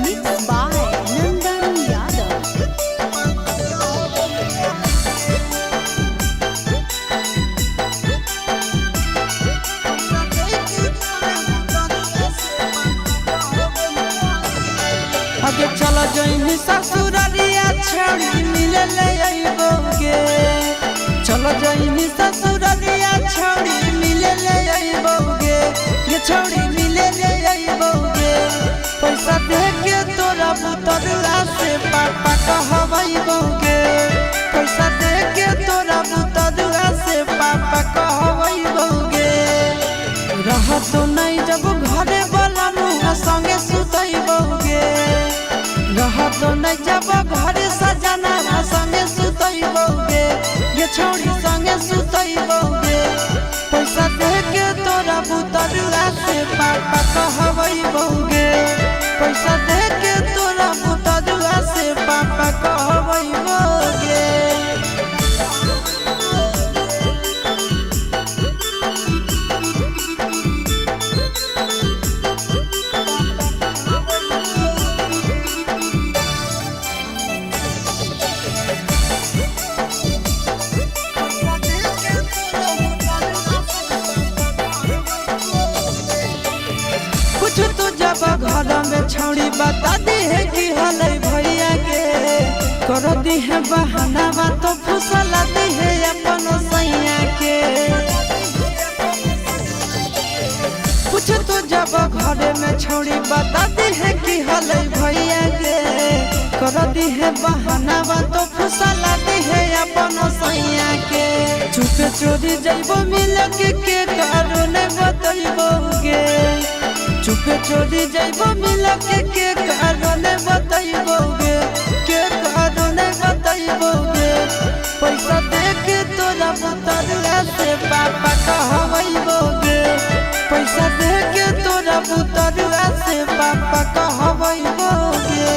Mixed by Nandan Yadav. आगे चला जइनी ससुरारिया छड़ी मिले ले आइबोगे। चला जइनी ससुरारिया छड़ी मिले ले आइबोगे। ये छड़ी मिले ले आइबोगे। पैसा दे के तोरा बुतरुआ से पापा कहबइबोगे। पैसा दे के तोरा बुतरुआ से पापा कहबइबोगे। रह तो नहीं जब घरे वाला मुँह संगे सुतइबोगे। रह तो नहीं जब घरे सजना संगे सुतइबोगे। ये छोड़ी संगे सुतइबोगे। पैसा दे के तोरा बुतरुआ से पापा कहबइबोगे। पैसा दे के तोरा बुतरुआ से पापा कहबइबोगे। कुछ तो जब घर में छौड़ी बता दी है कि हलै भैया के कर दी है बहाना तो फुसला दी है अपन सैया के। कुछ तो जब घर में छौड़ी बता दी है कि हलै भैया के कर दी है बहाना तो फुसला दी है अपन सैया के। चुपे चोरी जइबो मिल के कारण बतइबोगे। चुपे चोरी जइबो मिल के कारण बतइबोगे। के कारण बतइबोगे। पैसा दे के तोरा बुतरुआ से पापा कहबइबोगे। पैसा दे के तोरा बुतरुआ से पापा कहबइबोगे।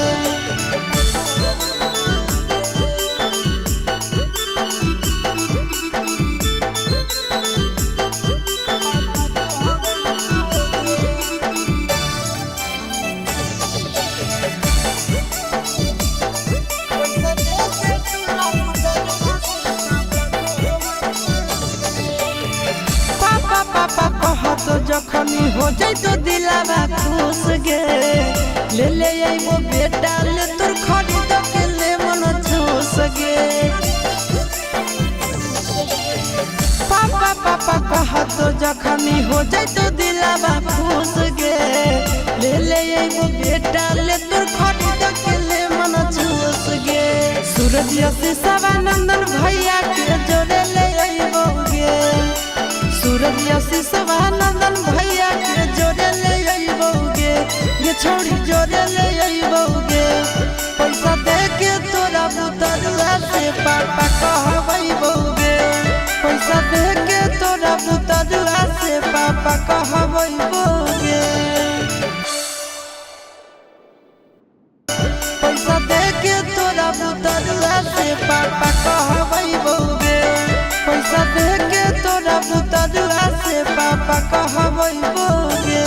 पापा कहत जखनी हो जाई तो दिलावा खुश गे। ले ले आइबो बेटा ले तोर खरीद के ले मन खुश गे। पापा कहत जखनी हो जाई तो दिलावा खुश गे। ले ले आइबो बेटा ले तोर खरीद के ले मन खुश गे। सूरज से सवानंदन भैया के जोड़े ले आइबोगे। सूरज से सवानंदन भैया के जोड़े ले आइबोगे। ये छोड़ी जोड़े ले आइबोगे। पैसा दे के तोरा बुतरुआ से पापा कहबइबोगे। पैसा दे के तोरा बुतरुआ से पापा कहबइबोगे। पैसा दे के तोरा बुतरुआ से पापा कहबइबोगे। पैसा दे के तोरा बुतरुआ से पापा कहबइबोगे।